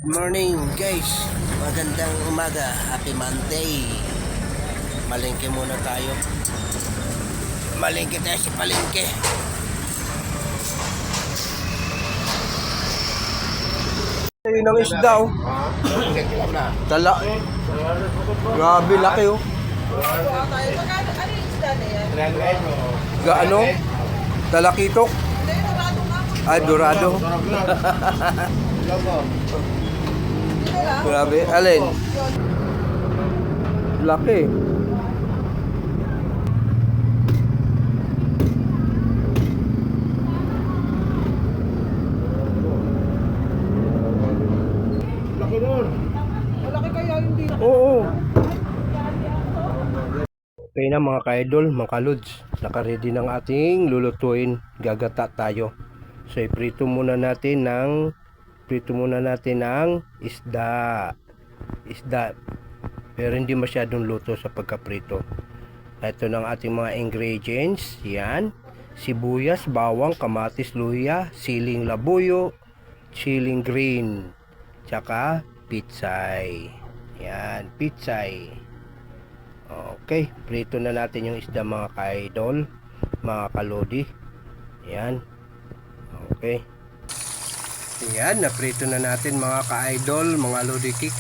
Morning guys, magandang umaga, happy Monday. Malengke muna tayo. Malengke tayo sa palengke. Ayun ang isda oh. Tala. Grabe laki oh. Gaano? Talakitok? Ay, dorado. Grabe, alin? Laki. Laki nun. Malaki kaya hindi. Oo. Okay na mga ka-idol, mga ka-lods. Naka-ready ng ating lulutuin. Gagata tayo. So, iprito muna natin ng isda. Pero hindi masyadong luto sa pagkaprito. Ito ng ating mga ingredients. Yan. Sibuyas, bawang, kamatis, luya, siling labuyo, siling green, tsaka pitsay. Yan, pitsay. Okay, prito na natin yung isda mga ka-idol, mga kalodi. Yan. Okay. Yan, naprito na natin mga ka-idol, mga lodi kick.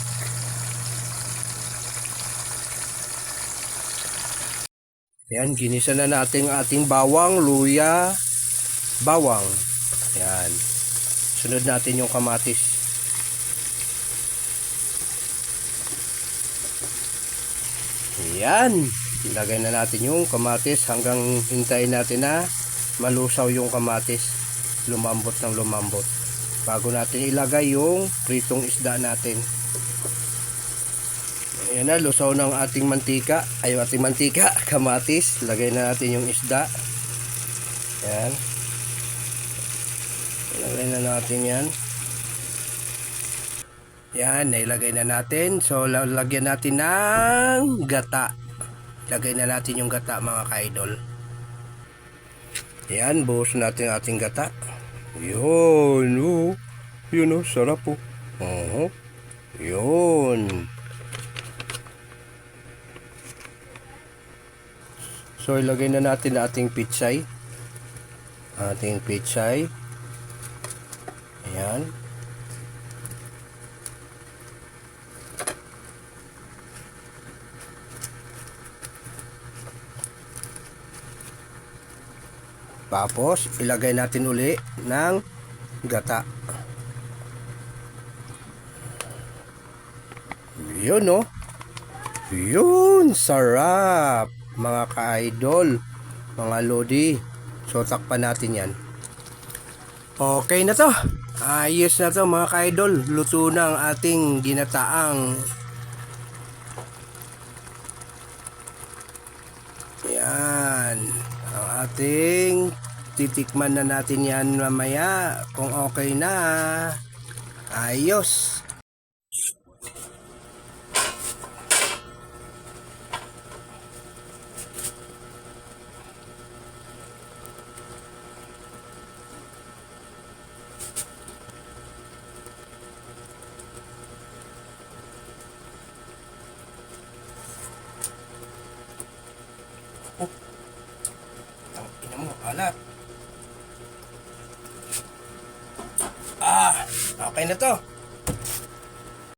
Yan, ginisa na natin ating bawang, luya, bawang. Yan. Sunod natin yung kamatis. Yan. Ilagay na natin yung kamatis hanggang hintayin natin na malusaw yung kamatis. Lumambot ng lumambot. Bago natin ilagay yung pritong isda natin. Ayan na, lusaw ng ating mantika. Ay, ating mantika, kamatis. Lagay na natin yung isda. Ayan. Ilagay na natin yan. Yan, nailagay na natin. So, lagyan natin ng gata. Lagay na natin yung gata mga ka-idol. Yan, buhos natin ating gata. Yun, oh. Yun, oh, sarap po. Oh. Yun. So, ilagay na natin ating pitsay. Ating pitsay. Ayan. Tapos, ilagay natin uli ng gata. Yun, no? Yun, sarap. Mga ka-idol, mga lodi. So, takpan natin yan. Okay na to. Ayos na to mga ka-idol. Luto na ang ating ginataang. Yan. Ang ating titikman na natin yan mamaya kung okay na. Ayos. Ina mo, alat. Okay na to.